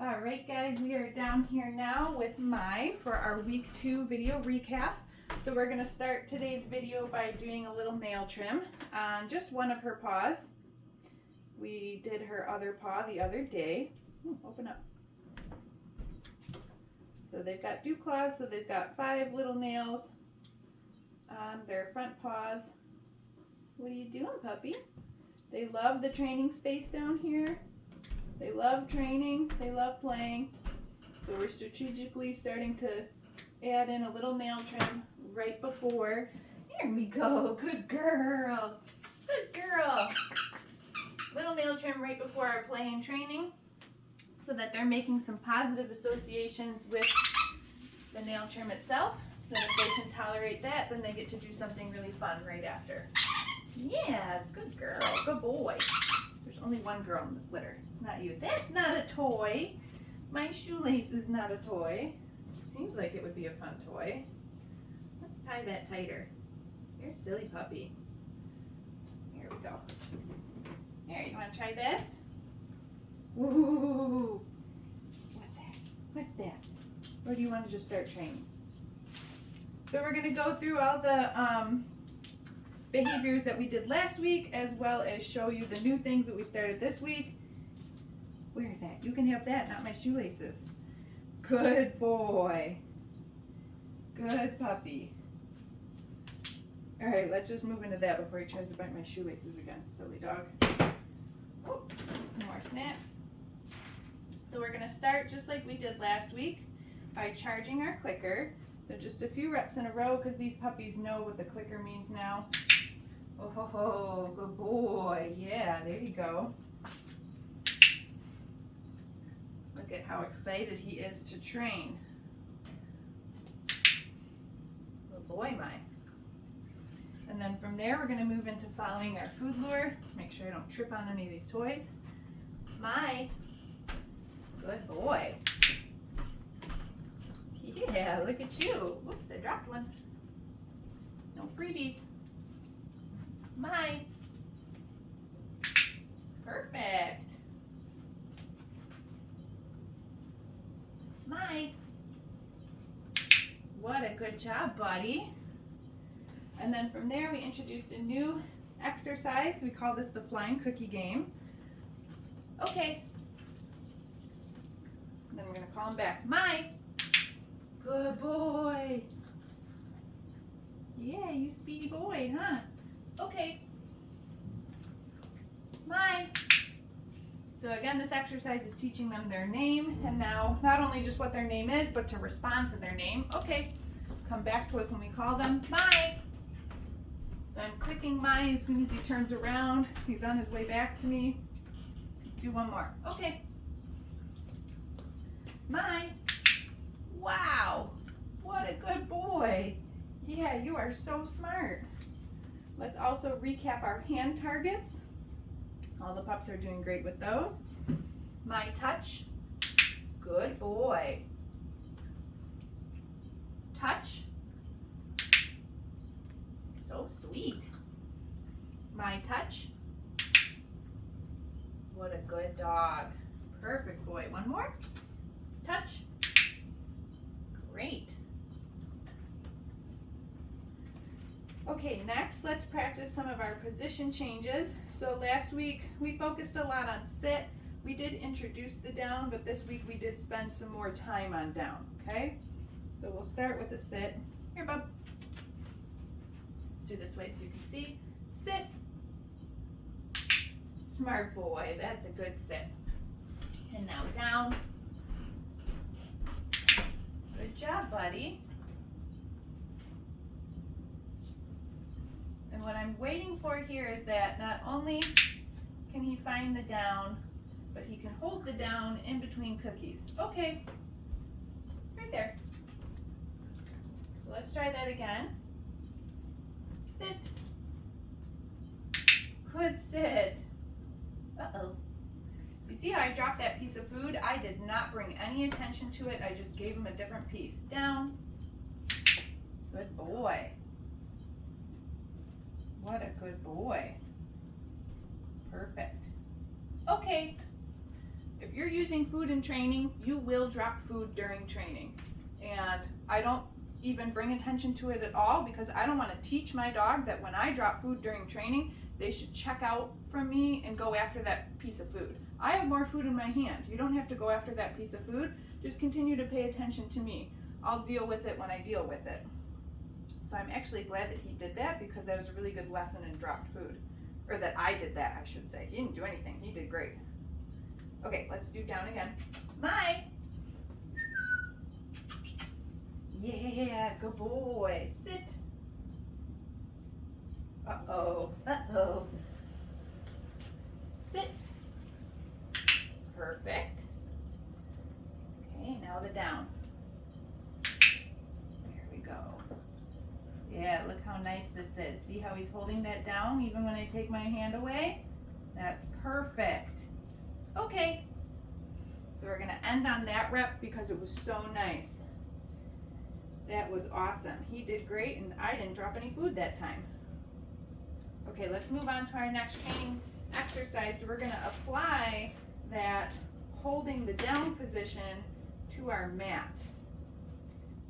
All right, guys, we are down here now with Mai for our week 2 video recap. So we're going to start today's video by doing a little nail trim on just one of her paws. We did her other paw the other day. Open up. So they've got dew claws, so they've got 5 little nails on their front paws. What are you doing, puppy? They love the training space down here. They love training, they love playing. So we're strategically starting to add in a little nail trim right before. Here we go, good girl, good girl. Little nail trim right before our play and training so that they're making some positive associations with the nail trim itself. So if they can tolerate that, then they get to do something really fun right after. Yeah, good girl, good boy. There's only one girl in this litter. It's not you. That's not a toy. My shoelace is not a toy. Seems like it would be a fun toy. Let's tie that tighter. You're a silly puppy. Here we go. Here, you want to try this? Woo! What's that? What's that? Or do you want to just start training? So we're going to go through all the behaviors that we did last week, as well as show you the new things that we started this week. Where is that? You can have that, not my shoelaces. Good boy. Good puppy. All right, let's just move into that before he tries to bite my shoelaces again. Silly dog. Oh, some more snacks. So we're going to start just like we did last week by charging our clicker. So just a few reps in a row because these puppies know what the clicker means now. Oh, good boy. Yeah, there you go. Look at how excited he is to train. Good boy, Mai. And then from there, we're going to move into following our food lure. Make sure I don't trip on any of these toys. Mai. Good boy. Yeah, look at you. Whoops, I dropped one. No freebies. Mai. Perfect. Mai. What a good job, buddy. And then from there, we introduced a new exercise. We call this the flying cookie game. Okay. And then we're going to call him back. Mai. Good boy. Yeah, you speedy boy, huh? Okay. Mai. So again, this exercise is teaching them their name, and now not only just what their name is, but to respond to their name. Okay. Come back to us when we call them. Mai. So I'm clicking Mai as soon as he turns around. He's on his way back to me. Let's do one more. Okay. Mai. Wow, what a good boy. Yeah, you are so smart. Let's also recap our hand targets. All the pups are doing great with those. Mai touch. Good boy. Touch. So sweet. Mai touch. What a good dog. Perfect boy. One more. Touch. Great. Okay, next let's practice some of our position changes. So last week we focused a lot on sit. We did introduce the down, but this week we did spend some more time on down, okay? So we'll start with a sit. Here, bub. Let's do this way so you can see. Sit. Smart boy, that's a good sit. And now down. Good job, buddy. And what I'm waiting for here is that not only can he find the down, but he can hold the down in between cookies. Okay, right there. So let's try that again. Sit. Good sit. Uh-oh. You see how I dropped that piece of food? I did not bring any attention to it. I just gave him a different piece. Down. Good boy. What a good boy. Perfect. Okay. If if you're using food in training, you will drop food during training. And I don't even bring attention to it at all because I don't want to teach my dog that when I drop food during training, they should check out from me and go after that piece of food. I have more food in my hand. You don't have to go after that piece of food. Just continue to pay attention to me. I'll deal with it when I deal with it. So I'm actually glad that he did that because that was a really good lesson in dropped food. Or that I did that, I should say. He didn't do anything. He did great. Okay, let's do down again. Mai! Yeah, good boy. Sit. Uh-oh. Uh-oh. Sit. Perfect. Okay, now the down. There we go. Yeah, look how nice this is. See how he's holding that down even when I take my hand away? That's perfect. Okay. So we're gonna end on that rep because it was so nice. That was awesome. He did great and I didn't drop any food that time. Okay, let's move on to our next training exercise. So we're gonna apply that holding the down position to our mat.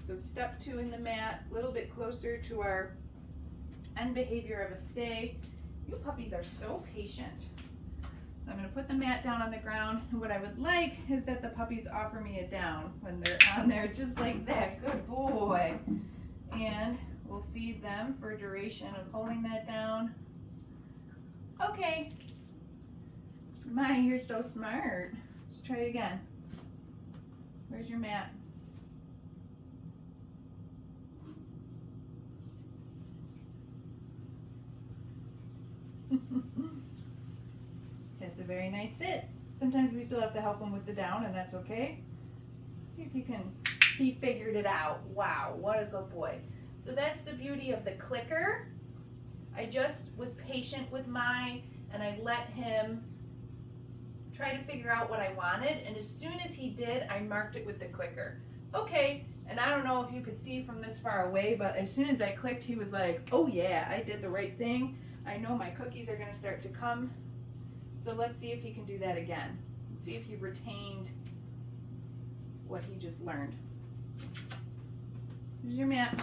So step 2 in the mat, a little bit closer to our end behavior of a stay. You puppies are so patient. I'm going to put the mat down on the ground, and what I would like is that the puppies offer me a down when they're on there, just like that. Good boy. And we'll feed them for a duration of holding that down. Okay. Mai, you're so smart. Let's try again. Where's your mat? That's a very nice sit. Sometimes we still have to help him with the down, and that's okay. See if he figured it out. Wow, what a good boy. So that's the beauty of the clicker. I just was patient with Mai, and I let him try to figure out what I wanted, and as soon as he did, I marked it with the clicker. Okay, and I don't know if you could see from this far away, but as soon as I clicked, he was like, oh yeah, I did the right thing. I know my cookies are gonna start to come. So let's see if he can do that again. Let's see if he retained what he just learned. Here's your mat.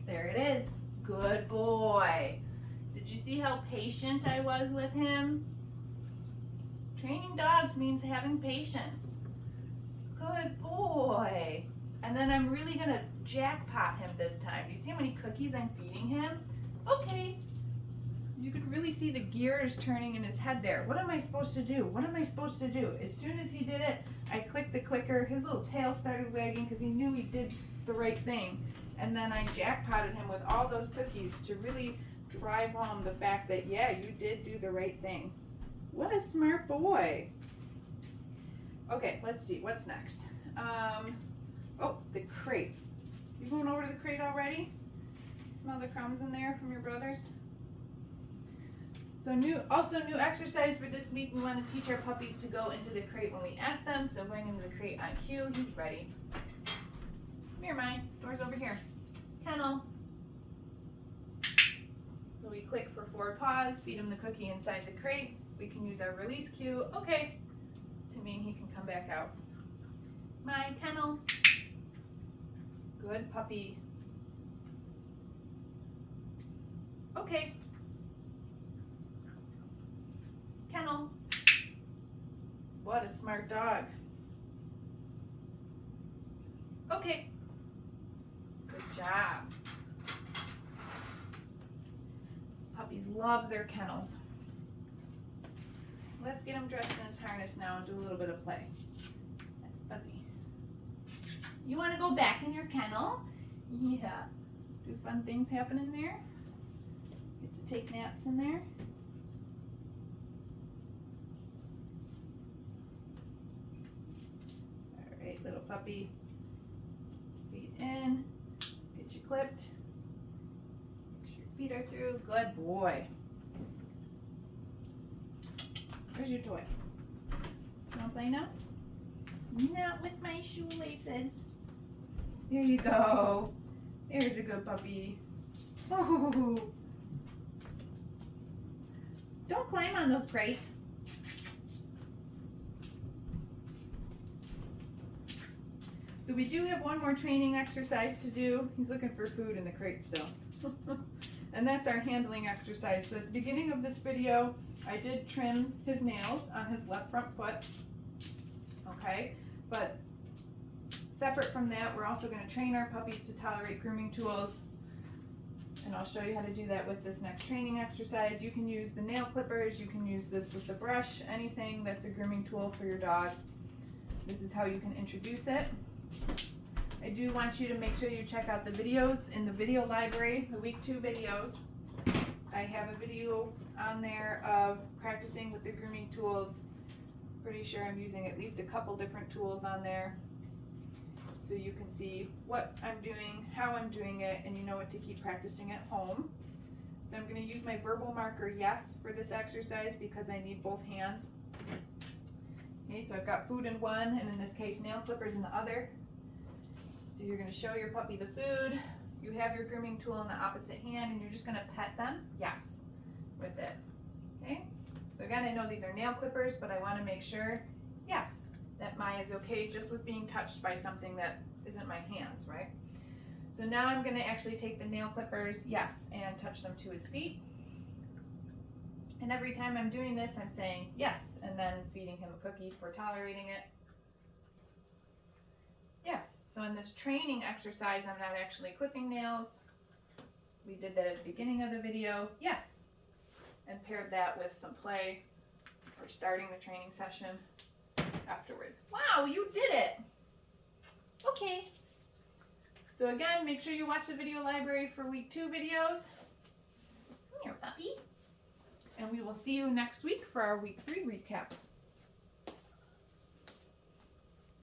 There it is. Good boy. Did you see how patient I was with him? Training dogs means having patience. Good boy. And then I'm really gonna jackpot him this time. Do you see how many cookies I'm feeding him? Okay. You could really see the gears turning in his head there. What am I supposed to do? What am I supposed to do? As soon as he did it, I clicked the clicker. His little tail started wagging because he knew he did the right thing. And then I jackpotted him with all those cookies to really drive home the fact that, yeah, you did do the right thing. What a smart boy. Okay, let's see. What's next? Oh, the crate. You going over to the crate already? Smell the crumbs in there from your brothers? So new exercise for this week. We want to teach our puppies to go into the crate when we ask them. So going into the crate on cue. He's ready. Come here, Mai. Door's over here. Kennel. So we click for 4 paws, feed him the cookie inside the crate. We can use our release cue, okay, to mean he can come back out. Mai, kennel. Good puppy. Okay. Kennel. What a smart dog. Okay. Good job. Puppies love their kennels. Let's get him dressed in his harness now and do a little bit of play. Fuzzy. You want to go back in your kennel? Yeah. Do fun things happen in there? Get to take naps in there? little puppy. Feet in. Get you clipped. Make sure your feet are through. Good boy. Where's your toy? You want to play now? Not with my shoelaces. There you go. There's a good puppy. Oh. Don't climb on those crates. So we do have one more training exercise to do. He's looking for food in the crate still. And that's our handling exercise. So at the beginning of this video, I did trim his nails on his left front foot. Okay, but separate from that, we're also going to train our puppies to tolerate grooming tools. And I'll show you how to do that with this next training exercise. You can use the nail clippers, you can use this with the brush, anything that's a grooming tool for your dog. This is how you can introduce it. I do want you to make sure you check out the videos in the video library, the week 2 videos. I have a video on there of practicing with the grooming tools. Pretty sure I'm using at least a couple different tools on there. So you can see what I'm doing, how I'm doing it, and you know what to keep practicing at home. So I'm going to use my verbal marker yes for this exercise because I need both hands. Okay, so I've got food in one, and in this case nail clippers in the other. So you're going to show your puppy the food. You have your grooming tool in the opposite hand, and you're just going to pet them, yes, with it. Okay, so again, I know these are nail clippers, but I want to make sure, yes, that Maya is okay just with being touched by something that isn't my hands, right? So now I'm going to actually take the nail clippers, yes, and touch them to his feet. And every time I'm doing this, I'm saying yes, and then feeding him a cookie for tolerating it. Yes, so in this training exercise, I'm not actually clipping nails. We did that at the beginning of the video, yes, and paired that with some play for starting the training session afterwards. Wow, you did it! Okay. So again, make sure you watch the video library for week 2 videos. Come here, puppy. And we will see you next week for our week 3 recap.